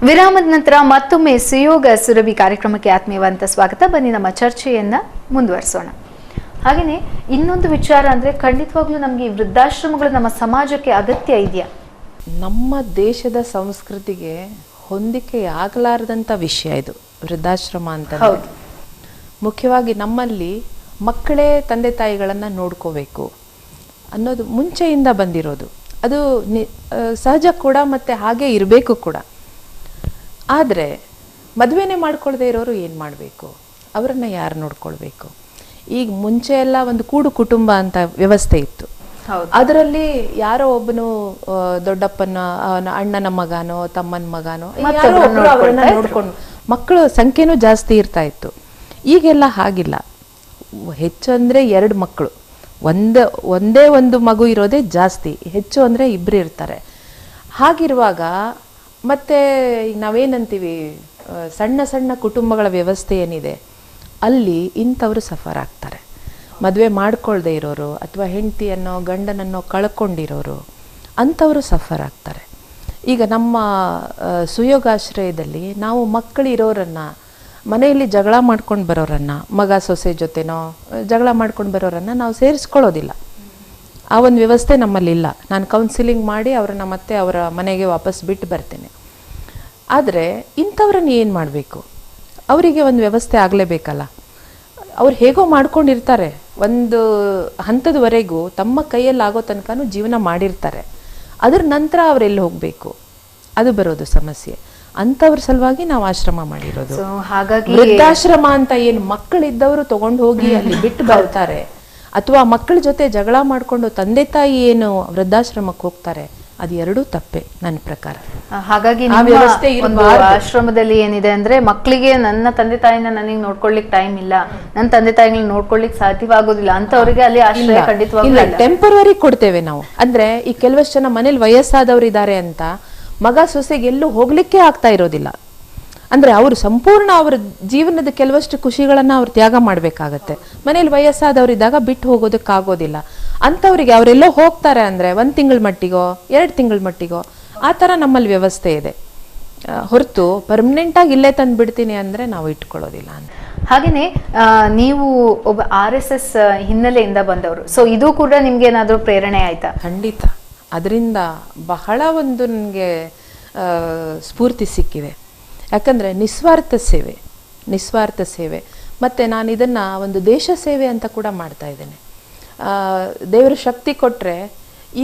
ವಿರಾಮದ ನಂತರ ಮತ್ತೊಮ್ಮೆ ಸುಯೋಗ ಸುರಭಿ ಕಾರ್ಯಕ್ರಮಕ್ಕೆ ಆತ್ಮೀಯವಂತ ಸ್ವಾಗತ. ಬನ್ನಿ ನಮ್ಮ ಚರ್ಚೆಯನ್ನ ಮುಂದುವರಿಸೋಣ. ಹಾಗೆಯೇ ಇನ್ನೊಂದು ವಿಚಾರ ಅಂದ್ರೆ ಖಂಡಿತವಾಗ್ಲೂ ನಮ್ಗೆ ಈ ವೃದ್ಧಾಶ್ರಮಗಳು ನಮ್ಮ ಸಮಾಜಕ್ಕೆ ಅಗತ್ಯ ಇದೆಯಾ? ನಮ್ಮ ದೇಶದ ಸಂಸ್ಕೃತಿಗೆ ಹೊಂದಿಕೆ ಆಗಲಾರದಂಥ ವಿಷಯ ಇದು ವೃದ್ಧಾಶ್ರಮ ಅಂತ. ಮುಖ್ಯವಾಗಿ ನಮ್ಮಲ್ಲಿ ಮಕ್ಕಳೇ ತಂದೆ ತಾಯಿಗಳನ್ನು ನೋಡ್ಕೋಬೇಕು ಅನ್ನೋದು ಮುಂಚೆಯಿಂದ ಬಂದಿರೋದು. ಅದು ಸಹಜ ಕೂಡ, ಮತ್ತು ಹಾಗೆ ಇರಬೇಕು ಕೂಡ. ಆದರೆ ಮದುವೆನೇ ಮಾಡ್ಕೊಳ್ಳದೆ ಇರೋರು ಏನು ಮಾಡಬೇಕು? ಅವರನ್ನು ಯಾರು ನೋಡ್ಕೊಳ್ಬೇಕು? ಈಗ ಮುಂಚೆ ಎಲ್ಲ ಒಂದು ಕೂಡು ಕುಟುಂಬ ಅಂತ ವ್ಯವಸ್ಥೆ ಇತ್ತು. ಅದರಲ್ಲಿ ಯಾರೋ ಒಬ್ಬನು ದೊಡ್ಡಪ್ಪನ ಅಣ್ಣನ ಮಗನೋ ತಮ್ಮನ ಮಗನೋ ಅವರನ್ನ ನೋಡ್ಕೊಂಡು ಮಕ್ಕಳು ಸಂಖ್ಯೆನೂ ಜಾಸ್ತಿ ಇರ್ತಾ ಇತ್ತು. ಈಗೆಲ್ಲ ಹಾಗಿಲ್ಲ. ಹೆಚ್ಚು ಅಂದರೆ 2 ಮಕ್ಕಳು, ಒಂದೇ ಒಂದು ಮಗು ಇರೋದೇ ಜಾಸ್ತಿ. ಹೆಚ್ಚು ಅಂದರೆ 2 ಇರ್ತಾರೆ. ಹಾಗಿರುವಾಗ ಮತ್ತೆ ಈಗ ನಾವೇನಂತೀವಿ, ಸಣ್ಣ ಸಣ್ಣ ಕುಟುಂಬಗಳ ವ್ಯವಸ್ಥೆ ಏನಿದೆ ಅಲ್ಲಿ ಇಂಥವರು ಸಫರ್ ಆಗ್ತಾರೆ. ಮದುವೆ ಮಾಡ್ಕೊಳ್ದೇ ಇರೋರು ಅಥವಾ ಹೆಂಡತಿಯನ್ನೋ ಗಂಡನನ್ನೋ ಕಳ್ಕೊಂಡಿರೋರು ಅಂಥವರು ಸಫರ್ ಆಗ್ತಾರೆ. ಈಗ ನಮ್ಮ ಸುಯೋಗಾಶ್ರಯದಲ್ಲಿ ನಾವು ಮಕ್ಕಳಿರೋರನ್ನು, ಮನೆಯಲ್ಲಿ ಜಗಳ ಮಾಡ್ಕೊಂಡು ಬರೋರನ್ನು, ಮಗ ಸೊಸೆ ಜೊತೆನೋ ಜಗಳ ಮಾಡ್ಕೊಂಡು ಬರೋರನ್ನು ನಾವು ಸೇರಿಸ್ಕೊಳ್ಳೋದಿಲ್ಲ. ಆ ಒಂದು ವ್ಯವಸ್ಥೆ ನಮ್ಮಲ್ಲಿಲ್ಲ. ನಾನು ಕೌನ್ಸಿಲಿಂಗ್ ಮಾಡಿ ಅವರನ್ನು ಮತ್ತೆ ಅವರ ಮನೆಗೆ ವಾಪಸ್ ಬಿಟ್ಟು ಬರ್ತೇನೆ. ಆದರೆ ಇಂಥವ್ರನ್ನ ಏನು ಮಾಡಬೇಕು? ಅವರಿಗೆ ಒಂದು ವ್ಯವಸ್ಥೆ ಆಗಲೇಬೇಕಲ್ಲ. ಅವ್ರು ಹೇಗೋ ಮಾಡ್ಕೊಂಡಿರ್ತಾರೆ, ಒಂದು ಹಂತದವರೆಗೂ ತಮ್ಮ ಕೈಯಲ್ಲಿ ಆಗೋ ತನಕನೂ ಜೀವನ ಮಾಡಿರ್ತಾರೆ. ಅದ್ರ ನಂತರ ಅವರೆಲ್ಲಿ ಹೋಗಬೇಕು? ಅದು ಬರೋದು ಸಮಸ್ಯೆ. ಅಂಥವ್ರ ಸಲುವಾಗಿ ನಾವು ಆಶ್ರಮ ಮಾಡಿರೋದು. ಹಾಗಾಗಿ ವೃದ್ಧಾಶ್ರಮ ಅಂತ ಏನು ಮಕ್ಕಳಿದ್ದವರು ತಗೊಂಡು ಹೋಗಿ ಅಲ್ಲಿ ಬಿಟ್ಟು ಬರ್ತಾರೆ, ಅಥವಾ ಮಕ್ಕಳ ಜೊತೆ ಜಗಳ ಮಾಡಿಕೊಂಡು ತಂದೆ ತಾಯಿ ಏನು ವೃದ್ಧಾಶ್ರಮಕ್ಕೆ ಹೋಗ್ತಾರೆ, ಅದು ಎರಡೂ ತಪ್ಪೆ ನನ್ನ ಪ್ರಕಾರ. ಹಾಗಾಗಿ ಆಶ್ರಮದಲ್ಲಿ ಏನಿದೆ ಅಂದ್ರೆ, ಮಕ್ಕಳಿಗೆ ನನ್ನ ತಂದೆ ತಾಯಿನ ನನಗೆ ನೋಡ್ಕೊಳ್ಳಿಕ್ ಟೈಮ್ ಇಲ್ಲ, ನನ್ನ ತಂದೆ ತಾಯಿಗಳನ್ನ ನೋಡ್ಕೊಳ್ಳಿಕ್ ಸಾಧ್ಯವಾಗೋದಿಲ್ಲ ಅಂತವರಿಗೆ ಅಲ್ಲಿ ಆಶ್ರಯ ಖಂಡಿತವಾಗ್ಲೂ ಟೆಂಪರರಿ ಕೊಡ್ತೇವೆ ನಾವು. ಅಂದ್ರೆ ಈ ಕೆಲವಷ್ಟು ಜನ ಮನೇಲಿ ವಯಸ್ಸಾದವ್ರು ಇದ್ದಾರೆ ಅಂತ ಮಗ ಸೊಸೆಗೆ ಎಲ್ಲೂ ಹೋಗ್ಲಿಕ್ಕೆ ಆಗ್ತಾ ಇರೋದಿಲ್ಲ. ಅಂದ್ರೆ ಅವರು ಸಂಪೂರ್ಣ ಅವರ ಜೀವನದ ಕೆಲವಷ್ಟು ಖುಷಿಗಳನ್ನ ಅವ್ರು ತ್ಯಾಗ ಮಾಡ್ಬೇಕಾಗತ್ತೆ. ಮನೇಲಿ ವಯಸ್ಸಾದವರಿದ್ದಾಗ ಬಿಟ್ಟು ಹೋಗೋದಕ್ಕಾಗೋದಿಲ್ಲ. ಅಂಥವ್ರಿಗೆ ಅವರೆಲ್ಲೋ ಹೋಗ್ತಾರೆ ಅಂದ್ರೆ 1 ತಿಂಗಳ ಮಟ್ಟಿಗೋ 2 ತಿಂಗಳ ಮಟ್ಟಿಗೋ ಆ ಥರ ನಮ್ಮಲ್ಲಿ ವ್ಯವಸ್ಥೆ ಇದೆ. ಹೊರತು ಪರ್ಮನೆಂಟ್ ಆಗಿ ಇಲ್ಲೇ ತಂದು ಬಿಡ್ತೀನಿ ಅಂದ್ರೆ ನಾವು ಇಟ್ಕೊಳ್ಳೋದಿಲ್ಲ ಅಂತ. ಹಾಗೇನೆ ನೀವು ಒಬ್ಬ RSS ಹಿನ್ನೆಲೆಯಿಂದ ಬಂದವರು, ಸೊ ಇದು ಕೂಡ ನಿಮ್ಗೆ ಏನಾದ್ರೂ ಪ್ರೇರಣೆ ಆಯ್ತಾ? ಖಂಡಿತ. ಅದರಿಂದ ಬಹಳ ಒಂದು ನನಗೆ ಸ್ಫೂರ್ತಿ ಸಿಕ್ಕಿದೆ. ಯಾಕಂದರೆ ನಿಸ್ವಾರ್ಥ ಸೇವೆ ಮತ್ತು ನಾನು ಇದನ್ನು ಒಂದು ದೇಶ ಸೇವೆ ಅಂತ ಕೂಡ ಮಾಡ್ತಾ ಇದ್ದೇನೆ. ದೇವರು ಶಕ್ತಿ ಕೊಟ್ಟರೆ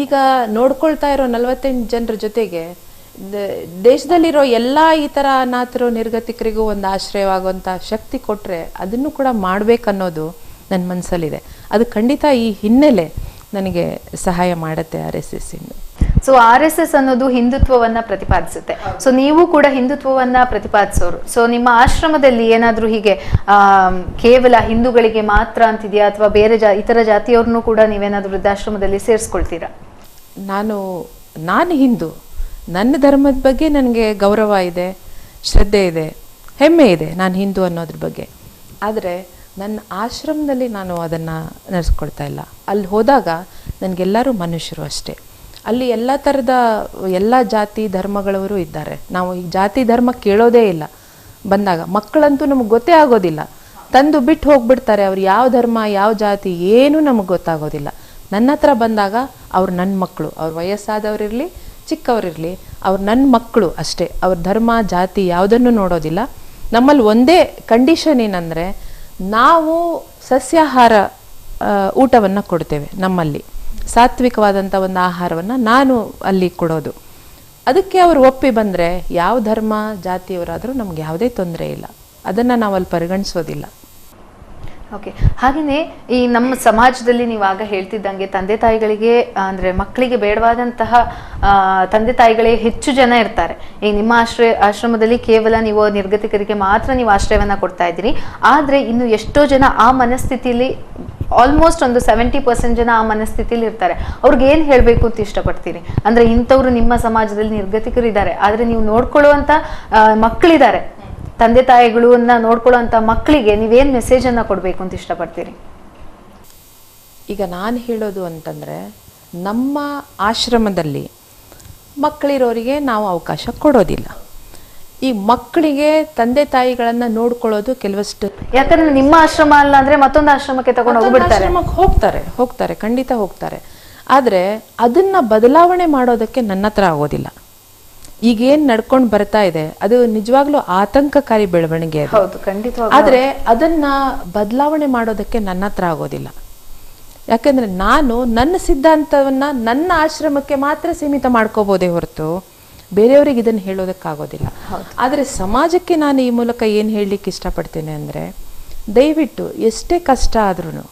ಈಗ ನೋಡ್ಕೊಳ್ತಾ ಇರೋ 48 ಜನರ ಜೊತೆಗೆ ದೇಶದಲ್ಲಿರೋ ಎಲ್ಲ ಈ ಥರ ಅನಾಥರು ನಿರ್ಗತಿಕರಿಗೂ ಒಂದು ಆಶ್ರಯವಾಗುವಂಥ ಶಕ್ತಿ ಕೊಟ್ಟರೆ ಅದನ್ನು ಕೂಡ ಮಾಡಬೇಕನ್ನೋದು ನನ್ನ ಮನಸ್ಸಲ್ಲಿದೆ. ಅದು ಖಂಡಿತ ಈ ಹಿನ್ನೆಲೆ ನನಗೆ ಸಹಾಯ ಮಾಡುತ್ತೆ RSS ಇಂದ. ಸೊ RSS ಅನ್ನೋದು ಹಿಂದುತ್ವವನ್ನ ಪ್ರತಿಪಾದಿಸುತ್ತೆ. ಸೊ ನೀವು ಕೂಡ ಹಿಂದುತ್ವವನ್ನ ಪ್ರತಿಪಾದಿಸೋರು. ಸೊ ನಿಮ್ಮ ಆಶ್ರಮದಲ್ಲಿ ಏನಾದ್ರೂ ಹೀಗೆ ಕೇವಲ ಹಿಂದೂಗಳಿಗೆ ಮಾತ್ರ ಅಂತಿದೆಯಾ, ಅಥವಾ ಬೇರೆ ಇತರ ಜಾತಿಯವ್ರನ್ನೂ ಕೂಡ ನೀವೇನಾದ್ರೂ ವೃದ್ಧಾಶ್ರಮದಲ್ಲಿ ಸೇರಿಸ್ಕೊಳ್ತೀರಾ? ನಾನು ಹಿಂದೂ. ನನ್ನ ಧರ್ಮದ ಬಗ್ಗೆ ನನಗೆ ಗೌರವ ಇದೆ, ಶ್ರದ್ಧೆ ಇದೆ, ಹೆಮ್ಮೆ ಇದೆ ನಾನು ಹಿಂದೂ ಅನ್ನೋದ್ರ ಬಗ್ಗೆ. ಆದರೆ ನನ್ನ ಆಶ್ರಮದಲ್ಲಿ ನಾನು ಅದನ್ನು ನಡೆಸ್ಕೊಳ್ತಾ ಇಲ್ಲ. ಅಲ್ಲಿ ಹೋದಾಗ ನನಗೆಲ್ಲರೂ ಮನುಷ್ಯರು ಅಷ್ಟೇ. ಅಲ್ಲಿ ಎಲ್ಲ ಥರದ ಎಲ್ಲ ಜಾತಿ ಧರ್ಮಗಳವರು ಇದ್ದಾರೆ. ನಾವು ಈ ಜಾತಿ ಧರ್ಮ ಕೇಳೋದೇ ಇಲ್ಲ. ಬಂದಾಗ ಮಕ್ಕಳಂತೂ ನಮಗೆ ಗೊತ್ತೇ ಆಗೋದಿಲ್ಲ, ತಂದು ಬಿಟ್ಟು ಹೋಗ್ಬಿಡ್ತಾರೆ. ಅವ್ರು ಯಾವ ಧರ್ಮ ಯಾವ ಜಾತಿ ಏನೂ ನಮಗೆ ಗೊತ್ತಾಗೋದಿಲ್ಲ. ನನ್ನ ಹತ್ರ ಬಂದಾಗ ಅವ್ರು ನನ್ನ ಮಕ್ಕಳು, ಅವ್ರು ವಯಸ್ಸಾದವರಿರಲಿ ಚಿಕ್ಕವರಿರಲಿ, ಅವ್ರು ನನ್ನ ಮಕ್ಕಳು ಅಷ್ಟೇ. ಅವ್ರ ಧರ್ಮ ಜಾತಿ ಯಾವುದನ್ನು ನೋಡೋದಿಲ್ಲ. ನಮ್ಮಲ್ಲಿ ಒಂದೇ ಕಂಡೀಷನ್ ಏನಂದರೆ, ನಾವು ಸಸ್ಯಾಹಾರ ಊಟವನ್ನು ಕೊಡ್ತೇವೆ. ನಮ್ಮಲ್ಲಿ ಸಾತ್ವಿಕವಾದಂಥ ಒಂದು ಆಹಾರವನ್ನು ನಾನು ಅಲ್ಲಿ ಕೊಡೋದು. ಅದಕ್ಕೆ ಅವರು ಒಪ್ಪಿ ಬಂದರೆ ಯಾವ ಧರ್ಮ ಜಾತಿಯವರಾದರೂ ನಮ್ಗೆ ಯಾವುದೇ ತೊಂದರೆ ಇಲ್ಲ. ಅದನ್ನು ನಾವು ಅಲ್ಲಿ ಪರಿಗಣಿಸೋದಿಲ್ಲ. ಓಕೆ. ಹಾಗೆಯೇ ಈ ನಮ್ಮ ಸಮಾಜದಲ್ಲಿ ನೀವು ಆಗ ಹೇಳ್ತಿದ್ದಂಗೆ ತಂದೆ ತಾಯಿಗಳಿಗೆ ಅಂದರೆ ಮಕ್ಕಳಿಗೆ ಬೇಡವಾದಂತಹ ತಂದೆ ತಾಯಿಗಳೇ ಹೆಚ್ಚು ಜನ ಇರ್ತಾರೆ. ಈಗ ನಿಮ್ಮ ಆಶ್ರಮದಲ್ಲಿ ಕೇವಲ ನೀವು ನಿರ್ಗತಿಕರಿಗೆ ಮಾತ್ರ ನೀವು ಆಶ್ರಯವನ್ನು ಕೊಡ್ತಾ ಇದ್ದೀರಿ. ಆದರೆ ಇನ್ನು ಎಷ್ಟೋ ಜನ ಆ ಮನಸ್ಥಿತಿಯಲ್ಲಿ, ಆಲ್ಮೋಸ್ಟ್ ಒಂದು 70% ಜನ ಆ ಮನಸ್ಥಿತಿಯಲ್ಲಿ ಇರ್ತಾರೆ. ಅವ್ರಿಗೆ ಏನು ಹೇಳಬೇಕು ಅಂತ ಇಷ್ಟಪಡ್ತೀರಿ? ಅಂದರೆ ಇಂಥವ್ರು ನಿಮ್ಮ ಸಮಾಜದಲ್ಲಿ ನಿರ್ಗತಿಕರು ಇದ್ದಾರೆ, ಆದರೆ ನೀವು ನೋಡ್ಕೊಳ್ಳುವಂಥ ಮಕ್ಕಳಿದ್ದಾರೆ, ತಂದೆ ತಾಯಿಗಳನ್ನ ನೋಡ್ಕೊಳ್ಳುವಂಥ ಮಕ್ಕಳಿಗೆ ನೀವೇನು ಮೆಸೇಜನ್ನು ಕೊಡಬೇಕು ಅಂತ ಇಷ್ಟಪಡ್ತೀರಿ? ಈಗ ನಾನು ಹೇಳೋದು ಅಂತಂದರೆ, ನಮ್ಮ ಆಶ್ರಮದಲ್ಲಿ ಮಕ್ಕಳಿರೋರಿಗೆ ನಾವು ಅವಕಾಶ ಕೊಡೋದಿಲ್ಲ. ಈ ಮಕ್ಕಳಿಗೆ ತಂದೆ ತಾಯಿಗಳನ್ನ ನೋಡ್ಕೊಳ್ಳೋದು ಕೆಲವಷ್ಟು. ಯಾಕಂದ್ರೆ ನಿಮ್ಮ ಆಶ್ರಮ ಅಲ್ಲ ಅಂದ್ರೆ ಮತ್ತೊಂದು ಆಶ್ರಮಕ್ಕೆ ತಗೊಂಡು ಹೋಗ್ಬಿಡ್ತಾರೆ. ಹೋಗ್ತಾರೆ ಖಂಡಿತ ಹೋಗ್ತಾರೆ. ಆದ್ರೆ ಅದನ್ನ ಬದಲಾವಣೆ ಮಾಡೋದಕ್ಕೆ ನನ್ನ ಹತ್ರ ಆಗೋದಿಲ್ಲ. ಈಗೇನ್ ನಡ್ಕೊಂಡು ಬರ್ತಾ ಇದೆ ಅದು ನಿಜವಾಗ್ಲೂ ಆತಂಕಕಾರಿ ಬೆಳವಣಿಗೆ ಅದು. ಹೌದು, ಖಂಡಿತವಾಗ್ಲೂ. ಆದ್ರೆ ಅದನ್ನ ಬದಲಾವಣೆ ಮಾಡೋದಕ್ಕೆ ನನ್ನ ಹತ್ರ ಆಗೋದಿಲ್ಲ. ಯಾಕಂದ್ರೆ ನಾನು ನನ್ನ ಸಿದ್ಧಾಂತವನ್ನ ನನ್ನ ಆಶ್ರಮಕ್ಕೆ ಮಾತ್ರ ಸೀಮಿತ ಮಾಡ್ಕೋಬಹುದೇ ಹೊರತು ಬೇರೆಯವರಿಗೆ ಇದನ್ನು ಹೇಳೋದಕ್ಕಾಗೋದಿಲ್ಲ. ಆದರೆ ಸಮಾಜಕ್ಕೆ ನಾನು ಈ ಮೂಲಕ ಏನು ಹೇಳಲಿಕ್ಕೆ ಇಷ್ಟಪಡ್ತೇನೆ ಅಂದರೆ, ದಯವಿಟ್ಟು ಎಷ್ಟೇ ಕಷ್ಟ ಆದ್ರೂ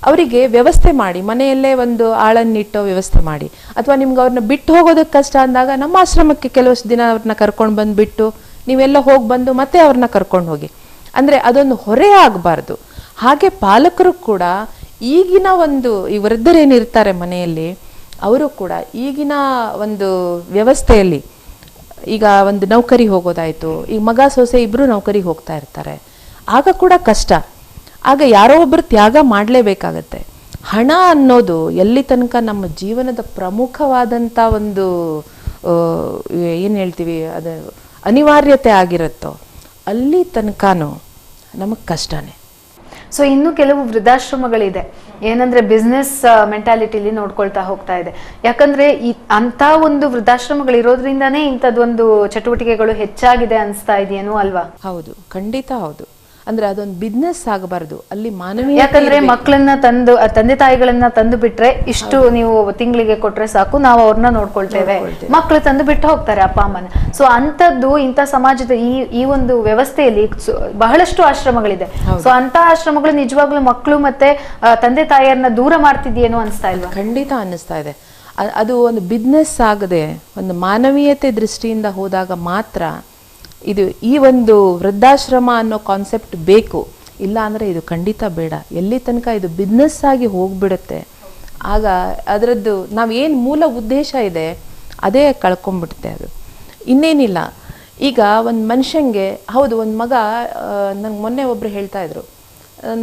ಅವರಿಗೆ ವ್ಯವಸ್ಥೆ ಮಾಡಿ, ಮನೆಯಲ್ಲೇ ಒಂದು ಆಳನ್ನಿಟ್ಟೋ ವ್ಯವಸ್ಥೆ ಮಾಡಿ. ಅಥವಾ ನಿಮ್ಗೆ ಅವ್ರನ್ನ ಬಿಟ್ಟು ಹೋಗೋದಕ್ಕೆ ಕಷ್ಟ ಅಂದಾಗ ನಮ್ಮ ಆಶ್ರಮಕ್ಕೆ ಕೆಲವಷ್ಟು ದಿನ ಅವ್ರನ್ನ ಕರ್ಕೊಂಡು ಬಂದು ಬಿಟ್ಟು ನೀವೆಲ್ಲ ಹೋಗಿ ಬಂದು ಮತ್ತೆ ಅವ್ರನ್ನ ಕರ್ಕೊಂಡು ಹೋಗಿ. ಅಂದರೆ ಅದೊಂದು ಹೊರೆ ಆಗಬಾರ್ದು. ಹಾಗೆ ಪಾಲಕರು ಕೂಡ ಈಗಿನ ಒಂದು ಈ ವೃದ್ಧರೇನಿರ್ತಾರೆ ಮನೆಯಲ್ಲಿ, ಅವರು ಕೂಡ ಈಗಿನ ಒಂದು ವ್ಯವಸ್ಥೆಯಲ್ಲಿ ಈಗ ಒಂದು ನೌಕರಿ ಹೋಗೋದಾಯ್ತು, ಈಗ ಮಗ ಸೊಸೆ ಇಬ್ರು ನೌಕರಿಗೆ ಹೋಗ್ತಾ ಇರ್ತಾರೆ, ಆಗ ಕೂಡ ಕಷ್ಟ. ಆಗ ಯಾರೋ ಒಬ್ಬರು ತ್ಯಾಗ ಮಾಡಲೇಬೇಕಾಗತ್ತೆ. ಹಣ ಅನ್ನೋದು ಎಲ್ಲಿ ತನಕ ನಮ್ಮ ಜೀವನದ ಪ್ರಮುಖವಾದಂಥ ಒಂದು ಏನು ಹೇಳ್ತೀವಿ ಅದು ಅನಿವಾರ್ಯತೆ ಆಗಿರುತ್ತೋ ಅಲ್ಲಿ ತನಕನೂ ನಮಗೆ ಕಷ್ಟನೇ. ಸೊ ಇನ್ನು ಕೆಲವು ವೃದ್ಧಾಶ್ರಮಗಳಿದೆ, ಏನಂದ್ರೆ ಬಿಸ್ನೆಸ್ ಮೆಂಟಾಲಿಟಿಲಿ ನೋಡ್ಕೊಳ್ತಾ ಹೋಗ್ತಾ ಇದೆ. ಯಾಕಂದ್ರೆ ಅಂತ ಒಂದು ವೃದ್ಧಾಶ್ರಮಗಳಿರೋದ್ರಿಂದಾನೇ ಇಂಥದ್ದೊಂದು ಚಟುವಟಿಕೆಗಳು ಹೆಚ್ಚಾಗಿದೆ ಅನ್ಸ್ತಾ ಇದೆಯೇನೋ ಅಲ್ವಾ? ಹೌದು, ಖಂಡಿತ ಹೌದು. ಅಂದ್ರೆ ಅದೊಂದು ಬಿಸ್ನೆಸ್ ಆಗಬಾರ್ದು, ಅಲ್ಲಿ ಮಾನವೀಯ. ಯಾಕಂದ್ರೆ ಮಕ್ಕಳನ್ನ ತಂದು ತಂದೆ ತಾಯಿಗಳನ್ನ ತಂದು ಬಿಟ್ರೆ ಇಷ್ಟು ನೀವು ತಿಂಗಳಿಗೆ ಕೊಟ್ರೆ ಸಾಕು, ನಾವು ಅವ್ರನ್ನ ನೋಡ್ಕೊಳ್ತೇವೆ, ಮಕ್ಕಳು ತಂದು ಬಿಟ್ಟು ಹೋಗ್ತಾರೆ ಅಪ್ಪ ಅಮ್ಮನ. ಸೊ ಅಂತದ್ದು ಇಂಥ ಸಮಾಜದ ಈ ಒಂದು ವ್ಯವಸ್ಥೆಯಲ್ಲಿ ಬಹಳಷ್ಟು ಆಶ್ರಮಗಳಿದೆ. ಸೊ ಅಂತ ಆಶ್ರಮಗಳು ನಿಜವಾಗ್ಲೂ ಮಕ್ಕಳು ಮತ್ತೆ ತಂದೆ ತಾಯಿಯರನ್ನ ದೂರ ಮಾಡ್ತಿದ್ಯೇನೋ ಅನ್ಸ್ತಾ ಇಲ್ವಾ? ಖಂಡಿತ ಅನ್ನಿಸ್ತಾ ಇದೆ. ಅದು ಒಂದು ಬಿಸ್ನೆಸ್ ಆಗದೆ ಒಂದು ಮಾನವೀಯತೆ ದೃಷ್ಟಿಯಿಂದ ಹೋದಾಗ ಮಾತ್ರ ಇದು ಈ ಒಂದು ವೃದ್ಧಾಶ್ರಮ ಅನ್ನೋ ಕಾನ್ಸೆಪ್ಟ್ ಬೇಕು. ಇಲ್ಲ ಅಂದರೆ ಇದು ಖಂಡಿತ ಬೇಡ. ಎಲ್ಲಿ ತನಕ ಇದು ಬಿಸ್ನೆಸ್ ಆಗಿ ಹೋಗ್ಬಿಡುತ್ತೆ ಆಗ ಅದರದ್ದು ನಾವೇನು ಮೂಲ ಉದ್ದೇಶ ಇದೆ ಅದೇ ಕಳ್ಕೊಂಡ್ಬಿಡುತ್ತೆ. ಅದು ಇನ್ನೇನಿಲ್ಲ. ಈಗ ಒಂದು ಮನುಷ್ಯಂಗೆ ಹೌದು, ಒಂದು ಮಗ ನಂಗೆ ಮೊನ್ನೆ ಒಬ್ಬರು ಹೇಳ್ತಾ ಇದ್ರು,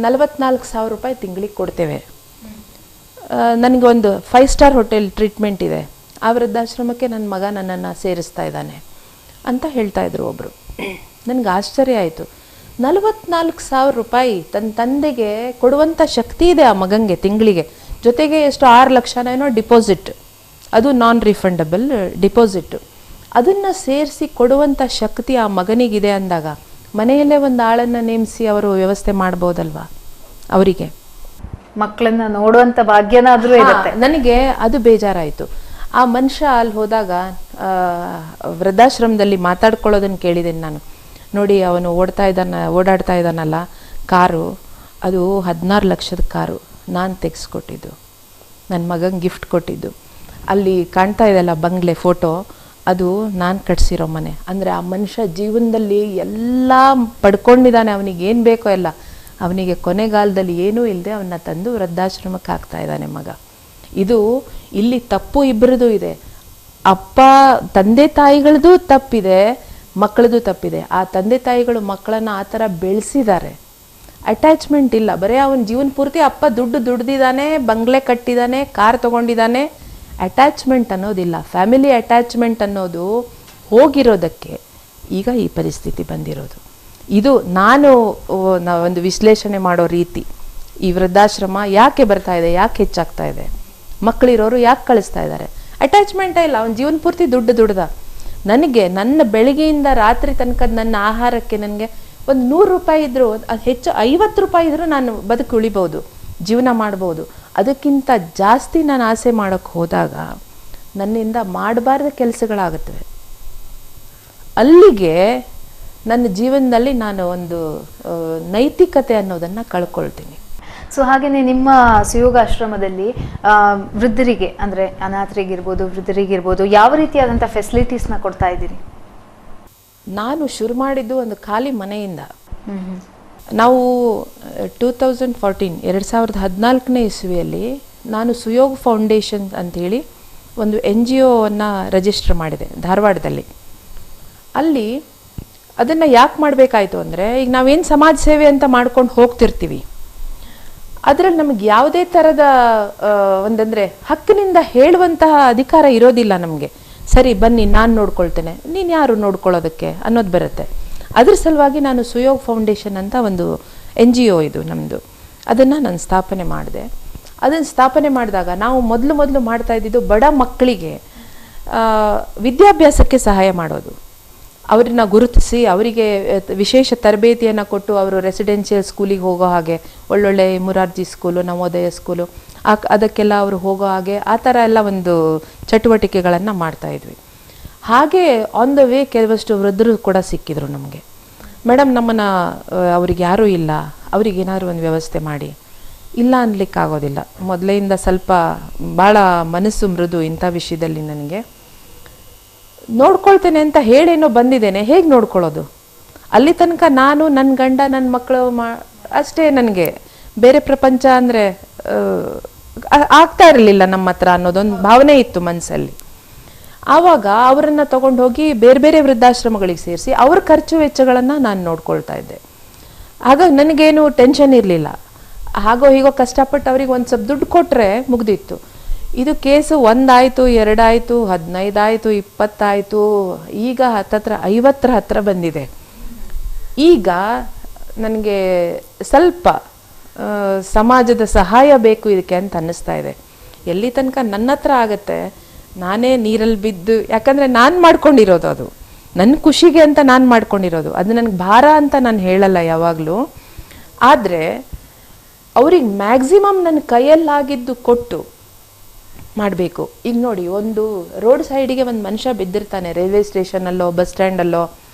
44,000 ರೂಪಾಯಿ ತಿಂಗಳಿಗೆ ಕೊಡ್ತೇವೆ, ನನಗೆ ಒಂದು 5 ಸ್ಟಾರ್ ಹೋಟೆಲ್ ಟ್ರೀಟ್ಮೆಂಟ್ ಇದೆ, ಆ ವೃದ್ಧಾಶ್ರಮಕ್ಕೆ ನನ್ನ ಮಗ ನನ್ನನ್ನು ಸೇರಿಸ್ತಾ ಇದ್ದಾನೆ ಅಂತ ಹೇಳ್ತಾ ಇದ್ರು ಒಬ್ಬರು. ನನಗೆ ಆಶ್ಚರ್ಯ ಆಯಿತು. 44,000 ರೂಪಾಯಿ ತನ್ನ ತಂದೆಗೆ ಕೊಡುವಂಥ ಶಕ್ತಿ ಇದೆ ಆ ಮಗಂಗೆ ತಿಂಗಳಿಗೆ. ಜೊತೆಗೆ ಎಷ್ಟು 6 ಲಕ್ಷನೇನೋ ಡಿಪಾಸಿಟ್, ಅದು ನಾನ್ ರಿಫಂಡಬಲ್ ಡಿಪಾಸಿಟ್. ಅದನ್ನು ಸೇರಿಸಿ ಕೊಡುವಂಥ ಶಕ್ತಿ ಆ ಮಗನಿಗಿದೆ ಅಂದಾಗ ಮನೆಯಲ್ಲೇ ಒಂದು ಆಳನ್ನು ನೇಮಿಸಿ ಅವರು ವ್ಯವಸ್ಥೆ ಮಾಡ್ಬೋದಲ್ವಾ? ಅವರಿಗೆ ಮಕ್ಕಳನ್ನ ನೋಡುವಂಥ ಭಾಗ್ಯನಾದ್ರೂ ಇರುತ್ತೆ. ನನಗೆ ಅದು ಬೇಜಾರಾಯಿತು. ಆ ಮನುಷ್ಯ ಅಲ್ಲಿ ಹೋದಾಗ ವೃದ್ಧಾಶ್ರಮದಲ್ಲಿ ಮಾತಾಡ್ಕೊಳ್ಳೋದನ್ನು ಕೇಳಿದ್ದೇನೆ ನಾನು. ನೋಡಿ, ಅವನು ಓಡಾಡ್ತಾ ಇದ್ದಾನಲ್ಲ, ಕಾರು ಅದು 16 ಲಕ್ಷದ ಕಾರು ನಾನು ತೆಗೆಸ್ಕೊಟ್ಟಿದ್ದು, ನನ್ನ ಮಗಂಗೆ ಗಿಫ್ಟ್ ಕೊಟ್ಟಿದ್ದು. ಅಲ್ಲಿ ಕಾಣ್ತಾ ಇದೆಯಲ್ಲ ಬಂಗ್ಲೆ ಫೋಟೋ, ಅದು ನಾನು ಕಟ್ಸಿರೋ ಮನೆ. ಅಂದರೆ ಆ ಮನುಷ್ಯ ಜೀವನದಲ್ಲಿ ಎಲ್ಲ ಪಡ್ಕೊಂಡಿದ್ದಾನೆ, ಅವನಿಗೆ ಏನು ಬೇಕೋ ಎಲ್ಲ. ಅವನಿಗೆ ಕೊನೆಗಾಲದಲ್ಲಿ ಏನೂ ಇಲ್ಲದೆ ಅವನ್ನ ತಂದು ವೃದ್ಧಾಶ್ರಮಕ್ಕೆ ಹಾಕ್ತಾ ಇದ್ದಾನೆ ಮಗ. ಇದು ಇಲ್ಲಿ ತಪ್ಪು ಇಬ್ಬರದು ಇದೆ. ತಂದೆ ತಾಯಿಗಳದ್ದು ತಪ್ಪಿದೆ, ಮಕ್ಕಳದು ತಪ್ಪಿದೆ. ಆ ತಂದೆ ತಾಯಿಗಳು ಮಕ್ಕಳನ್ನ ಆ ಥರ ಬೆಳೆಸಿದ್ದಾರೆ, ಅಟ್ಯಾಚ್ಮೆಂಟ್ ಇಲ್ಲ. ಬರೀ ಅವನ ಜೀವನ ಪೂರ್ತಿ ಅಪ್ಪ ದುಡ್ದಿದ್ದಾನೆ, ಬಂಗ್ಲೆ ಕಟ್ಟಿದ್ದಾನೆ, ಕಾರ್ ತೊಗೊಂಡಿದ್ದಾನೆ, ಅಟ್ಯಾಚ್ಮೆಂಟ್ ಅನ್ನೋದಿಲ್ಲ. ಫ್ಯಾಮಿಲಿ ಅಟ್ಯಾಚ್ಮೆಂಟ್ ಅನ್ನೋದು ಹೋಗಿರೋದಕ್ಕೆ ಈಗ ಈ ಪರಿಸ್ಥಿತಿ ಬಂದಿರೋದು. ಇದು ನಾನು ಒಂದು ವಿಶ್ಲೇಷಣೆ ಮಾಡೋ ರೀತಿ. ಈ ವೃದ್ಧಾಶ್ರಮ ಯಾಕೆ ಬರ್ತಾ ಇದೆ, ಯಾಕೆ ಹೆಚ್ಚಾಗ್ತಾ ಇದೆ, ಮಕ್ಕಳಿರೋರು ಯಾಕೆ ಕಳಿಸ್ತಾ ಇದ್ದಾರೆ? ಅಟ್ಯಾಚ್ಮೆಂಟೇ ಇಲ್ಲ. ಅವನ ಜೀವನ ಪೂರ್ತಿ ದುಡ್ದ. ನನಗೆ ನನ್ನ ಬೆಳಗ್ಗೆಯಿಂದ ರಾತ್ರಿ ತನಕ ನನ್ನ ಆಹಾರಕ್ಕೆ ನನಗೆ ಒಂದು 100 ರೂಪಾಯಿ ಇದ್ದರೂ, ಅದು ಹೆಚ್ಚು 50 ರೂಪಾಯಿ ಇದ್ದರೂ ನಾನು ಬದುಕು ಉಳಿಬೋದು, ಜೀವನ ಮಾಡ್ಬೋದು. ಅದಕ್ಕಿಂತ ಜಾಸ್ತಿ ನಾನು ಆಸೆ ಮಾಡೋಕ್ಕೆ ಹೋದಾಗ ನನ್ನಿಂದ ಮಾಡಬಾರ್ದ ಕೆಲಸಗಳಾಗುತ್ತವೆ. ಅಲ್ಲಿಗೆ ನನ್ನ ಜೀವನದಲ್ಲಿ ನಾನು ಒಂದು ನೈತಿಕತೆ ಅನ್ನೋದನ್ನು ಕಳ್ಕೊಳ್ತೀನಿ. ಸೊ ಹಾಗೆಯೇ ನಿಮ್ಮ ಸುಯೋಗಾಶ್ರಮದಲ್ಲಿ ವೃದ್ಧರಿಗೆ, ಅಂದರೆ ಅನಾಥರಿಗಿರ್ಬೋದು, ವೃದ್ಧರಿಗಿರ್ಬೋದು, ಯಾವ ರೀತಿಯಾದಂಥ ಫೆಸಿಲಿಟೀಸ್ನ ಕೊಡ್ತಾ ಇದ್ದೀರಿ? ನಾನು ಶುರು ಮಾಡಿದ್ದು ಒಂದು ಖಾಲಿ ಮನೆಯಿಂದ. ನಾವು 2014 ಇಸ್ವಿಯಲ್ಲಿ ನಾನು ಸುಯೋಗ ಫೌಂಡೇಶನ್ ಅಂಥೇಳಿ ಒಂದು NGOವನ್ನು ರಿಜಿಸ್ಟರ್ ಮಾಡಿದೆ ಧಾರವಾಡದಲ್ಲಿ. ಅಲ್ಲಿ ಅದನ್ನು ಯಾಕೆ ಮಾಡಬೇಕಾಯ್ತು ಅಂದರೆ, ಈಗ ನಾವೇನು ಸಮಾಜ ಸೇವೆ ಅಂತ ಮಾಡ್ಕೊಂಡು ಹೋಗ್ತಿರ್ತೀವಿ, ಅದರಲ್ಲಿ ನಮಗೆ ಯಾವುದೇ ಥರದ ಒಂದಂದರೆ ಹಕ್ಕಿನಿಂದ ಹೇಳುವಂತಹ ಅಧಿಕಾರ ಇರೋದಿಲ್ಲ ನಮಗೆ. ಸರಿ ಬನ್ನಿ ನಾನು ನೋಡ್ಕೊಳ್ತೇನೆ, ನೀನು ಯಾರು ನೋಡ್ಕೊಳ್ಳೋದಕ್ಕೆ ಅನ್ನೋದು ಬರುತ್ತೆ. ಅದ್ರ ಸಲುವಾಗಿ ನಾನು ಸುಯೋಗ್ ಫೌಂಡೇಶನ್ ಅಂತ ಒಂದು NGO ಇದು ನಮ್ಮದು, ಅದನ್ನು ನಾನು ಸ್ಥಾಪನೆ ಮಾಡಿದೆ. ಅದನ್ನು ಸ್ಥಾಪನೆ ಮಾಡಿದಾಗ ನಾವು ಮೊದಲು ಮಾಡ್ತಾ ಇದ್ದಿದ್ದು ಬಡ ಮಕ್ಕಳಿಗೆ ವಿದ್ಯಾಭ್ಯಾಸಕ್ಕೆ ಸಹಾಯ ಮಾಡೋದು. ಅವ್ರನ್ನ ಗುರುತಿಸಿ ಅವರಿಗೆ ವಿಶೇಷ ತರಬೇತಿಯನ್ನು ಕೊಟ್ಟು ಅವರು ರೆಸಿಡೆನ್ಷಿಯಲ್ ಸ್ಕೂಲಿಗೆ ಹೋಗೋ ಹಾಗೆ, ಒಳ್ಳೊಳ್ಳೆ ಮುರಾರ್ಜಿ ಸ್ಕೂಲು, ನವೋದಯ ಸ್ಕೂಲು, ಅದಕ್ಕೆಲ್ಲ ಅವರು ಹೋಗೋ ಹಾಗೆ ಆ ಥರ ಎಲ್ಲ ಒಂದು ಚಟುವಟಿಕೆಗಳನ್ನು ಮಾಡ್ತಾಯಿದ್ವಿ. ಹಾಗೆ ಆನ್ ದ ವೇ ಕೆಲವಷ್ಟು ವೃದ್ಧರು ಕೂಡ ಸಿಕ್ಕಿದ್ರು ನಮಗೆ. ಮೇಡಮ್ ನಮ್ಮನ್ನು ಅವ್ರಿಗೆ ಯಾರೂ ಇಲ್ಲ, ಅವ್ರಿಗೆ ಏನಾದರೂ ಒಂದು ವ್ಯವಸ್ಥೆ ಮಾಡಿ. ಇಲ್ಲ ಅನ್ಲಿಕ್ಕಾಗೋದಿಲ್ಲ, ಮೊದಲೆಯಿಂದ ಸ್ವಲ್ಪ ಭಾಳ ಮನಸ್ಸು ಮೃದು ಇಂಥ ವಿಷಯದಲ್ಲಿ. ನನಗೆ ನೋಡ್ಕೊಳ್ತೇನೆ ಅಂತ ಹೇಳೇನೋ ಬಂದಿದ್ದೇನೆ, ಹೇಗೆ ನೋಡ್ಕೊಳ್ಳೋದು? ಅಲ್ಲಿ ತನಕ ನಾನು, ನನ್ನ ಗಂಡ, ನನ್ನ ಮಕ್ಕಳು ಅಷ್ಟೇ. ನನಗೆ ಬೇರೆ ಪ್ರಪಂಚ ಅಂದರೆ ಆಗ್ತಾ ಇರಲಿಲ್ಲ ನಮ್ಮ ಹತ್ರ ಅನ್ನೋದೊಂದು ಭಾವನೆ ಇತ್ತು ಮನಸ್ಸಲ್ಲಿ. ಆವಾಗ ಅವರನ್ನು ತಗೊಂಡು ಹೋಗಿ ಬೇರೆ ಬೇರೆ ವೃದ್ಧಾಶ್ರಮಗಳಿಗೆ ಸೇರಿಸಿ ಅವ್ರ ಖರ್ಚು ವೆಚ್ಚಗಳನ್ನು ನಾನು ನೋಡ್ಕೊಳ್ತಾ ಇದ್ದೆ. ಆಗ ನನಗೇನು ಟೆನ್ಷನ್ ಇರಲಿಲ್ಲ. ಹಾಗೋ ಹೀಗೋ ಕಷ್ಟಪಟ್ಟು ಅವ್ರಿಗೆ ಒಂದು ಸ್ವಲ್ಪ ದುಡ್ಡು ಕೊಟ್ಟರೆ ಮುಗ್ದಿತ್ತು. ಇದು ಕೇಸು 1 ಆಯಿತು, 2 ಆಯಿತು, 15 ಆಯಿತು, 20 ಆಯಿತು, ಈಗ ಹತ್ತತ್ರ 50 ಹತ್ರ ಬಂದಿದೆ. ಈಗ ನನಗೆ ಸ್ವಲ್ಪ ಸಮಾಜದ ಸಹಾಯ ಬೇಕು ಇದಕ್ಕೆ ಅಂತ ಅನ್ನಿಸ್ತಾ ಇದೆ. ಎಲ್ಲಿ ತನಕ ನನ್ನ ಹತ್ರ ಆಗತ್ತೆ ನಾನೇ ನೀರಲ್ಲಿ ಬಿದ್ದು, ಯಾಕಂದರೆ ನಾನು ಮಾಡ್ಕೊಂಡಿರೋದು, ಅದು ನನ್ನ ಖುಷಿಗೆ ಅಂತ ನಾನು ಮಾಡ್ಕೊಂಡಿರೋದು, ಅದು ನನಗೆ ಭಾರ ಅಂತ ನಾನು ಹೇಳಲ್ಲ ಯಾವಾಗಲೂ. ಆದರೆ ಅವ್ರಿಗೆ ಮ್ಯಾಕ್ಸಿಮಮ್ ನನ್ನ ಕೈಯಲ್ಲಾಗಿದ್ದು ಕೊಟ್ಟು ಮಾಡಬೇಕು. ಈಗ ನೋಡಿ, ಒಂದು ರೋಡ್ ಸೈಡಿಗೆ ಒಂದು ಮನುಷ್ಯ ಬಿದ್ದಿರ್ತಾನೆ, ರೈಲ್ವೆ ಸ್ಟೇಷನಲ್ಲೋ ಬಸ್ ಸ್ಟ್ಯಾಂಡಲ್ಲೋ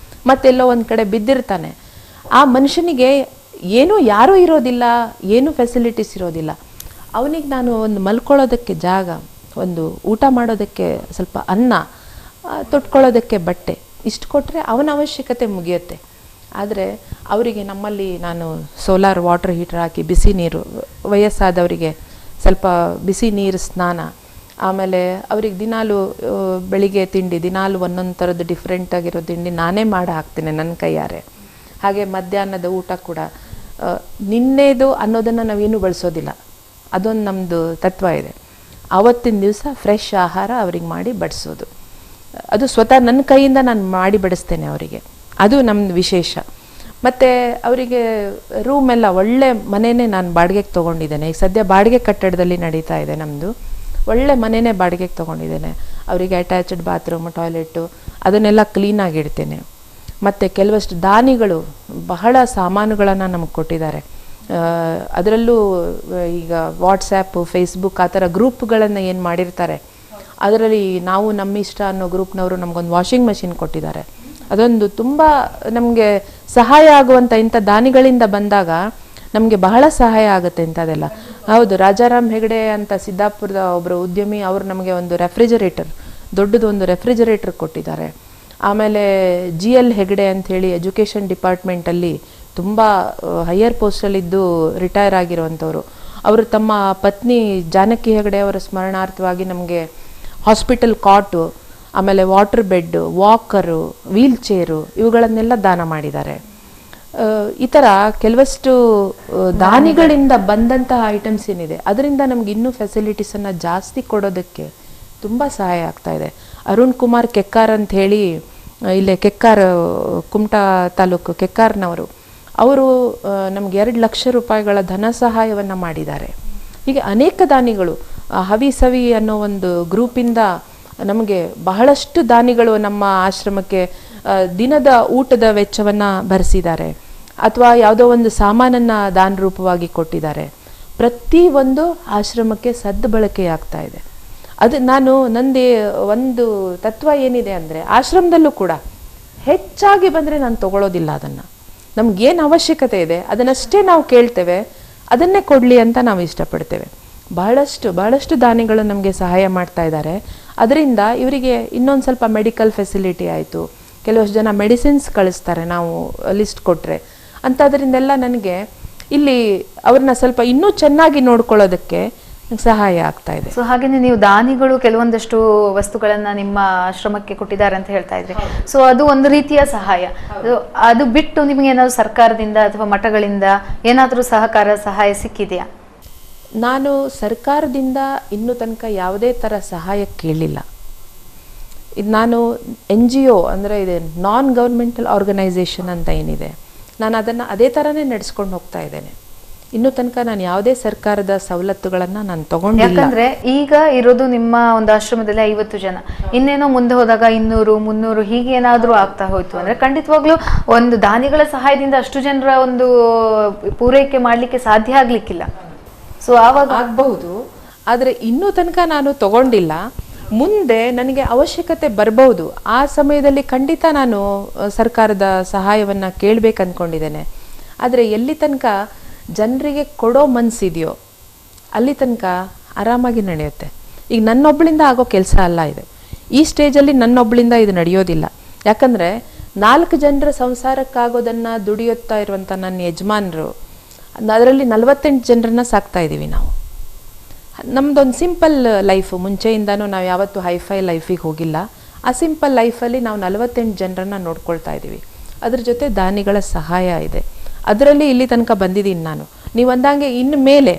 ಮತ್ತೆಲ್ಲೋ ಒಂದು ಕಡೆ ಬಿದ್ದಿರ್ತಾನೆ. ಆ ಮನುಷ್ಯನಿಗೆ ಏನೂ ಯಾರೂ ಇರೋದಿಲ್ಲ, ಏನೂ ಫೆಸಿಲಿಟೀಸ್ ಇರೋದಿಲ್ಲ. ಅವನಿಗೆ ನಾನು ಒಂದು ಮಲ್ಕೊಳ್ಳೋದಕ್ಕೆ ಜಾಗ, ಒಂದು ಊಟ ಮಾಡೋದಕ್ಕೆ ಸ್ವಲ್ಪ ಅನ್ನ, ತೊಟ್ಕೊಳ್ಳೋದಕ್ಕೆ ಬಟ್ಟೆ, ಇಷ್ಟು ಕೊಟ್ಟರೆ ಅವನ ಅವಶ್ಯಕತೆ ಮುಗಿಯುತ್ತೆ. ಆದರೆ ಅವರಿಗೆ ನಮ್ಮಲ್ಲಿ ನಾನು ಸೋಲಾರ್ ವಾಟರ್ ಹೀಟರ್ ಹಾಕಿ ಬಿಸಿ ನೀರು, ವಯಸ್ಸಾದವರಿಗೆ ಸ್ವಲ್ಪ ಬಿಸಿ ನೀರು ಸ್ನಾನ, ಆಮೇಲೆ ಅವ್ರಿಗೆ ದಿನಾಲು ಬೆಳಿಗ್ಗೆ ತಿಂಡಿ, ದಿನಾಲು ಒಂದೊಂದು ಥರದ್ದು ಡಿಫ್ರೆಂಟಾಗಿರೋ ತಿಂಡಿ ನಾನೇ ಮಾಡಿ ಹಾಕ್ತೇನೆ ನನ್ನ ಕೈಯಾರೆ. ಹಾಗೆ ಮಧ್ಯಾಹ್ನದ ಊಟ ಕೂಡ ನಿನ್ನೆದು ಅನ್ನೋದನ್ನು ನಾವೇನು ಬಳಸೋದಿಲ್ಲ, ಅದೊಂದು ನಮ್ಮದು ತತ್ವ ಇದೆ. ಆವತ್ತಿನ ದಿವಸ ಫ್ರೆಶ್ ಆಹಾರ ಅವ್ರಿಗೆ ಮಾಡಿ ಬಡಿಸೋದು, ಅದು ಸ್ವತಃ ನನ್ನ ಕೈಯಿಂದ ನಾನು ಮಾಡಿ ಬಡಿಸ್ತೇನೆ ಅವರಿಗೆ, ಅದು ನಮ್ಮದು ವಿಶೇಷ. ಮತ್ತು ಅವರಿಗೆ ರೂಮೆಲ್ಲ ಒಳ್ಳೆ ಮನೆಯೇ ನಾನು ಬಾಡಿಗೆಗೆ ತೊಗೊಂಡಿದ್ದೇನೆ. ಈಗ ಸದ್ಯ ಬಾಡಿಗೆ ಕಟ್ಟಡದಲ್ಲಿ ನಡೀತಾ ಇದೆ ನಮ್ಮದು, ಒಳ್ಳೆ ಮನೆಯೇ ಬಾಡಿಗೆಗೆ ತೊಗೊಂಡಿದ್ದೇನೆ. ಅವರಿಗೆ ಅಟ್ಯಾಚ್ಡ್ ಬಾತ್ರೂಮು, ಟಾಯ್ಲೆಟು ಅದನ್ನೆಲ್ಲ ಕ್ಲೀನಾಗಿ ಇಡ್ತೇನೆ. ಮತ್ತು ಕೆಲವಷ್ಟು ದಾನಿಗಳು ಬಹಳ ಸಾಮಾನುಗಳನ್ನು ನಮಗೆ ಕೊಟ್ಟಿದ್ದಾರೆ. ಅದರಲ್ಲೂ ಈಗ ವಾಟ್ಸ್ಯಾಪು, ಫೇಸ್ಬುಕ್ ಆ ಥರ ಗ್ರೂಪ್ಗಳನ್ನು ಏನು ಮಾಡಿರ್ತಾರೆ, ಅದರಲ್ಲಿ ನಾವು ನಮ್ಮಿಷ್ಟ ಅನ್ನೋ ಗ್ರೂಪ್ನವರು ನಮಗೊಂದು ವಾಷಿಂಗ್ ಮೆಷಿನ್ ಕೊಟ್ಟಿದ್ದಾರೆ. ಅದೊಂದು ತುಂಬ ನಮಗೆ ಸಹಾಯ ಆಗುವಂಥ ಇಂಥ ದಾನಿಗಳಿಂದ ಬಂದಾಗ ನಮಗೆ ಬಹಳ ಸಹಾಯ ಆಗುತ್ತೆ ಇಂಥದ್ದೆಲ್ಲ. ಹೌದು, ರಾಜಾರಾಮ್ ಹೆಗಡೆ ಅಂತ ಸಿದ್ದಾಪುರದ ಒಬ್ಬರು ಉದ್ಯಮಿ, ಅವರು ನಮಗೆ ಒಂದು ರೆಫ್ರಿಜರೇಟರ್, ದೊಡ್ಡದು ಒಂದು ರೆಫ್ರಿಜರೇಟರ್ ಕೊಟ್ಟಿದ್ದಾರೆ. ಆಮೇಲೆ GL ಹೆಗಡೆ ಅಂಥೇಳಿ ಎಜುಕೇಷನ್ ಡಿಪಾರ್ಟ್ಮೆಂಟಲ್ಲಿ ತುಂಬ ಹೈಯರ್ ಪೋಸ್ಟಲ್ಲಿದ್ದು ರಿಟೈರ್ ಆಗಿರುವಂಥವ್ರು, ಅವರು ತಮ್ಮ ಪತ್ನಿ ಜಾನಕಿ ಹೆಗಡೆ ಅವರ ಸ್ಮರಣಾರ್ಥವಾಗಿ ನಮಗೆ ಹಾಸ್ಪಿಟಲ್ ಕಾಟು, ಆಮೇಲೆ water bed, Walkaroo, wheel chair ಇವುಗಳನ್ನೆಲ್ಲ ದಾನ ಮಾಡಿದ್ದಾರೆ. ಈ ಥರ ಕೆಲವಷ್ಟು ದಾನಿಗಳಿಂದ ಬಂದಂತಹ ಐಟಮ್ಸ್ ಏನಿದೆ ಅದರಿಂದ ನಮ್ಗೆ ಇನ್ನೂ ಫೆಸಿಲಿಟೀಸನ್ನು ಜಾಸ್ತಿ ಕೊಡೋದಕ್ಕೆ ತುಂಬ ಸಹಾಯ ಆಗ್ತಾ ಇದೆ. ಅರುಣ್ ಕುಮಾರ್ ಕೆಕ್ಕಾರ್ ಅಂತ ಹೇಳಿ ಇಲ್ಲೇ ಕೆಕ್ಕಾರ್, ಕುಮಟಾ ತಾಲೂಕು ಕೆಕ್ಕಾರ್ನವರು, ಅವರು ನಮ್ಗೆ 2 ಲಕ್ಷ ರೂಪಾಯಿಗಳ ಧನ ಸಹಾಯವನ್ನು ಮಾಡಿದ್ದಾರೆ. ಹೀಗೆ ಅನೇಕ ದಾನಿಗಳು, ಹವಿ ಸವಿ ಅನ್ನೋ ಒಂದು ಗ್ರೂಪಿಂದ ನಮಗೆ ಬಹಳಷ್ಟು ದಾನಿಗಳು ನಮ್ಮ ಆಶ್ರಮಕ್ಕೆ ದಿನದ ಊಟದ ವೆಚ್ಚವನ್ನು ಭರಿಸಿದ್ದಾರೆ, ಅಥವಾ ಯಾವುದೋ ಒಂದು ಸಾಮಾನನ್ನು ದಾನ ರೂಪವಾಗಿ ಕೊಟ್ಟಿದ್ದಾರೆ. ಪ್ರತಿಯೊಂದು ಆಶ್ರಮಕ್ಕೆ ಸದ್ಬಳಕೆಯಾಗ್ತಾ ಇದೆ. ಅದು ನಂದೇ ಒಂದು ತತ್ವ ಏನಿದೆ ಅಂದರೆ, ಆಶ್ರಮದಲ್ಲೂ ಕೂಡ ಹೆಚ್ಚಾಗಿ ಬಂದರೆ ನಾನು ತಗೊಳ್ಳೋದಿಲ್ಲ. ಅದನ್ನು ನಮಗೇನು ಅವಶ್ಯಕತೆ ಇದೆ ಅದನ್ನಷ್ಟೇ ನಾವು ಕೇಳ್ತೇವೆ, ಅದನ್ನೇ ಕೊಡಲಿ ಅಂತ ನಾವು ಇಷ್ಟಪಡ್ತೇವೆ. ಬಹಳಷ್ಟು ದಾನಿಗಳು ನಮಗೆ ಸಹಾಯ ಮಾಡ್ತಾ ಇದ್ದಾರೆ. ಅದರಿಂದ ಇವರಿಗೆ ಇನ್ನೊಂದು ಸ್ವಲ್ಪ ಮೆಡಿಕಲ್ ಫೆಸಿಲಿಟಿ ಆಯಿತು, ಕೆಲವಷ್ಟು ಜನ ಮೆಡಿಸಿನ್ಸ್ ಕಳಿಸ್ತಾರೆ ನಾವು ಲಿಸ್ಟ್ ಕೊಟ್ಟರೆ. ಅಂಥದ್ರಿಂದೆಲ್ಲ ನನಗೆ ಇಲ್ಲಿ ಅವ್ರನ್ನ ಸ್ವಲ್ಪ ಇನ್ನೂ ಚೆನ್ನಾಗಿ ನೋಡ್ಕೊಳ್ಳೋದಕ್ಕೆ ಸಹಾಯ ಆಗ್ತಾ ಇದೆ. ಸೊ ಹಾಗೇನೆ ನೀವು ದಾನಿಗಳು ಕೆಲವೊಂದಷ್ಟು ವಸ್ತುಗಳನ್ನ ನಿಮ್ಮ ಆಶ್ರಮಕ್ಕೆ ಕೊಟ್ಟಿದ್ದಾರೆ ಅಂತ ಹೇಳ್ತಾ ಇದ್ರಿ. ಸೊ ಅದು ಒಂದು ರೀತಿಯ ಸಹಾಯ. ಅದು ಬಿಟ್ಟು ನಿಮಗೆ ಏನಾದ್ರು ಸರ್ಕಾರದಿಂದ ಅಥವಾ ಮಠಗಳಿಂದ ಏನಾದರೂ ಸಹಾಯ ಸಿಕ್ಕಿದೆಯಾ? ನಾನು ಸರ್ಕಾರದಿಂದ ಇನ್ನೂ ತನಕ ಯಾವುದೇ ಥರ ಸಹಾಯ ಕೇಳಿಲ್ಲ. ಇದು ನಾನು NGO ಅಂದರೆ ಇದೆ ನಾನ್ ಗೌರ್ಮೆಂಟಲ್ ಆರ್ಗನೈಸೇಷನ್ ಅಂತ ಏನಿದೆ, ನಾನು ಅದನ್ನು ಅದೇ ಥರನೇ ನಡೆಸ್ಕೊಂಡು ಹೋಗ್ತಾ ಇದ್ದೇನೆ. ಇನ್ನೂ ತನಕ ನಾನು ಯಾವುದೇ ಸರ್ಕಾರದ ಸವಲತ್ತುಗಳನ್ನು ನಾನು ತಗೊಂಡಿಲ್ಲ. ಯಾಕಂದ್ರೆ ಈಗ ಇರೋದು ನಿಮ್ಮ ಒಂದು ಆಶ್ರಮದಲ್ಲಿ 50 ಜನ, ಇನ್ನೇನೋ ಮುಂದೆ ಹೋದಾಗ 200, 300 ಹೀಗೆ ಏನಾದ್ರೂ ಆಗ್ತಾ ಹೋಯ್ತು ಅಂದ್ರೆ ಖಂಡಿತವಾಗ್ಲೂ ಒಂದು ದಾನಿಗಳ ಸಹಾಯದಿಂದ ಅಷ್ಟು ಜನರ ಒಂದು ಪೂರೈಕೆ ಮಾಡ್ಲಿಕ್ಕೆ ಸಾಧ್ಯ ಆಗ್ಲಿಕ್ಕಿಲ್ಲ. ಸೊ ಆವಾಗ ಆಗಬಹುದು, ಆದರೆ ಇನ್ನೂ ತನಕ ನಾನು ತಗೊಂಡಿಲ್ಲ. ಮುಂದೆ ನನಗೆ ಅವಶ್ಯಕತೆ ಬರಬಹುದು, ಆ ಸಮಯದಲ್ಲಿ ಖಂಡಿತ ನಾನು ಸರ್ಕಾರದ ಸಹಾಯವನ್ನು ಕೇಳಬೇಕು ಅಂದ್ಕೊಂಡಿದ್ದೇನೆ. ಆದರೆ ಎಲ್ಲಿ ತನಕ ಜನರಿಗೆ ಕೊಡೋ ಮನಸ್ಸಿದೆಯೋ ಅಲ್ಲಿ ತನಕ ಆರಾಮಾಗಿ ನಡೆಯುತ್ತೆ. ಈಗ ನನ್ನೊಬ್ಬಳಿಂದ ಆಗೋ ಕೆಲಸ ಅಲ್ಲ ಇದು. ಈ ಸ್ಟೇಜಲ್ಲಿ ನನ್ನೊಬ್ಬಳಿಂದ ಇದು ನಡೆಯೋದಿಲ್ಲ. ಯಾಕಂದರೆ 4 ಜನರ ಸಂಸಾರಕ್ಕಾಗೋದನ್ನು ದುಡಿಯುತ್ತಾ ಇರುವಂಥ ನನ್ನ ಯಜಮಾನರು, ಅದರಲ್ಲಿ 48 ಜನರನ್ನ ಸಾಕ್ತಾ ಇದ್ದೀವಿ ನಾವು. ನಮ್ಮದೊಂದು ಸಿಂಪಲ್ ಲೈಫು, ಮುಂಚೆಯಿಂದನೂ ನಾವು ಯಾವತ್ತೂ ಹೈಫೈ ಲೈಫಿಗೆ ಹೋಗಿಲ್ಲ. ಆ ಸಿಂಪಲ್ ಲೈಫಲ್ಲಿ ನಾವು 48 ಜನರನ್ನ ನೋಡ್ಕೊಳ್ತಾ ಇದ್ದೀವಿ. ಅದ್ರ ಜೊತೆ ದಾನಿಗಳ ಸಹಾಯ ಇದೆ, ಅದರಲ್ಲಿ ಇಲ್ಲಿ ತನಕ ಬಂದಿದ್ದೀನಿ ನಾನು. ನೀವು ಅಂದಂಗೆ ಇನ್ನು ಮೇಲೆ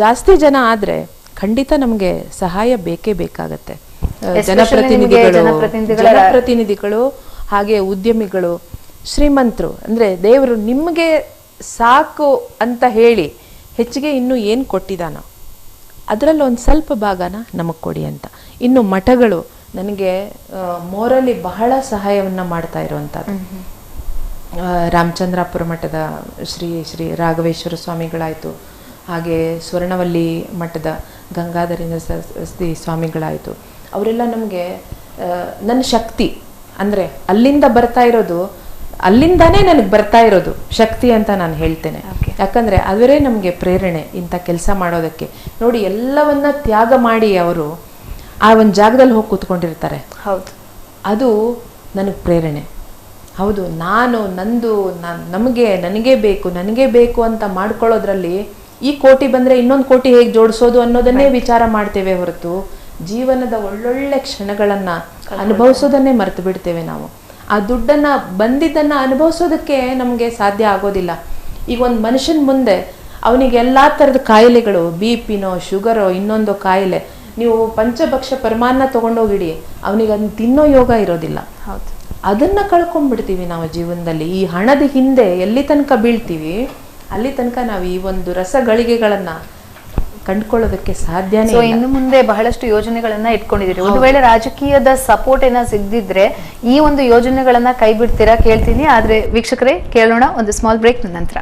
ಜಾಸ್ತಿ ಜನ ಆದರೆ ಖಂಡಿತ ನಮಗೆ ಸಹಾಯ ಬೇಕೇ ಬೇಕಾಗತ್ತೆ. ಜನಪ್ರತಿನಿಧಿಗಳು ಹಾಗೆ ಉದ್ಯಮಿಗಳು, ಶ್ರೀಮಂತರು, ಅಂದರೆ ದೇವರು ನಿಮಗೆ ಸಾಕು ಅಂತ ಹೇಳಿ ಹೆಚ್ಚಿಗೆ ಇನ್ನೂ ಏನು ಕೊಟ್ಟಿದ್ದಾನೋ ಅದರಲ್ಲಿ ಒಂದು ಸ್ವಲ್ಪ ಭಾಗನ ನಮಗೆ ಕೊಡಿ ಅಂತ. ಇನ್ನು ಮಠಗಳು ನನಗೆ ಮೋರಲಿ ಬಹಳ ಸಹಾಯವನ್ನು ಮಾಡ್ತಾ ಇರುವಂಥದ್ದು. ರಾಮಚಂದ್ರಾಪುರ ಮಠದ ಶ್ರೀ ರಾಘವೇಶ್ವರ ಸ್ವಾಮಿಗಳಾಯಿತು, ಹಾಗೆ ಸ್ವರ್ಣವಲ್ಲಿ ಮಠದ ಗಂಗಾಧರೇಂದ್ರ ಸರಸ್ವತಿ ಸ್ವಾಮಿಗಳಾಯಿತು. ಅವರೆಲ್ಲ ನಮಗೆ ನನ್ನ ಶಕ್ತಿ, ಅಂದರೆ ಅಲ್ಲಿಂದ ಬರ್ತಾ ಇರೋದು, ಅಲ್ಲಿಂದಾನೇ ನನಗೆ ಬರ್ತಾ ಇರೋದು ಶಕ್ತಿ ಅಂತ ನಾನು ಹೇಳ್ತೇನೆ. ಯಾಕಂದರೆ ಅವರೇ ನಮಗೆ ಪ್ರೇರಣೆ ಇಂಥ ಕೆಲಸ ಮಾಡೋದಕ್ಕೆ. ನೋಡಿ, ಎಲ್ಲವನ್ನ ತ್ಯಾಗ ಮಾಡಿ ಅವರು ಆ ಒಂದು ಜಾಗದಲ್ಲಿ ಹೋಗಿ ಕೂತ್ಕೊಂಡಿರ್ತಾರೆ. ಹೌದು, ಅದು ನನಗೆ ಪ್ರೇರಣೆ. ಹೌದು, ನನಗೆ ಬೇಕು ಅಂತ ಮಾಡ್ಕೊಳ್ಳೋದ್ರಲ್ಲಿ ಈ ಕೋಟಿ ಬಂದರೆ ಇನ್ನೊಂದು ಕೋಟಿ ಹೇಗೆ ಜೋಡಿಸೋದು ಅನ್ನೋದನ್ನೇ ವಿಚಾರ ಮಾಡ್ತೇವೆ ಹೊರತು ಜೀವನದ ಒಳ್ಳೊಳ್ಳೆ ಕ್ಷಣಗಳನ್ನು ಅನುಭವಿಸೋದನ್ನೇ ಮರೆತು ಬಿಡ್ತೇವೆ ನಾವು. ಆ ದುಡ್ಡನ್ನು ಬಂದಿದ್ದನ್ನು ಅನುಭವಿಸೋದಕ್ಕೆ ನಮಗೆ ಸಾಧ್ಯ ಆಗೋದಿಲ್ಲ. ಈಗ ಒಂದು ಮನುಷ್ಯನ ಮುಂದೆ ಅವನಿಗೆ ಎಲ್ಲ ಥರದ ಕಾಯಿಲೆಗಳು, BP-ನೋ ಶುಗರೋ ಇನ್ನೊಂದು ಕಾಯಿಲೆ, ನೀವು ಪಂಚಭಕ್ಷ ಪರಮಾನ್ನ ತೊಗೊಂಡೋಗಿಡಿ, ಅವನಿಗೆ ಅದನ್ನ ತಿನ್ನೋ ಯೋಗ ಇರೋದಿಲ್ಲ. ಹೌದು, ಅದನ್ನು ಕಳ್ಕೊಂಡ್ಬಿಡ್ತೀವಿ ನಾವು ಜೀವನದಲ್ಲಿ. ಈ ಹಣದ ಹಿಂದೆ ಎಲ್ಲಿ ತನಕ ಬೀಳ್ತೀವಿ ಅಲ್ಲಿ ತನಕ ನಾವು ಈ ಒಂದು ರಸಗಳಿಗೆಗಳನ್ನು ಕಂಡುಕೊಳ್ಳೋದಕ್ಕೆ ಸಾಧ್ಯನೇ ಇಲ್ಲ. ಇನ್ನು ಮುಂದೆ ಬಹಳಷ್ಟು ಯೋಜನೆಗಳನ್ನ ಇಟ್ಕೊಂಡಿದ್ದೀರಿ. ಒಂದು ವೇಳೆ ರಾಜಕೀಯದ ಸಪೋರ್ಟ್ ಏನೋ ಸಿಗದಿದ್ರೆ ಈ ಒಂದು ಯೋಜನೆಗಳನ್ನ ಕೈ ಬಿಡ್ತೀರಾ ಕೇಳ್ತೀನಿ. ಆದ್ರೆ ವೀಕ್ಷಕರೇ, ಕೇಳೋಣ ಒಂದು ಸ್ಮಾಲ್ ಬ್ರೇಕ್ ನಂತರ.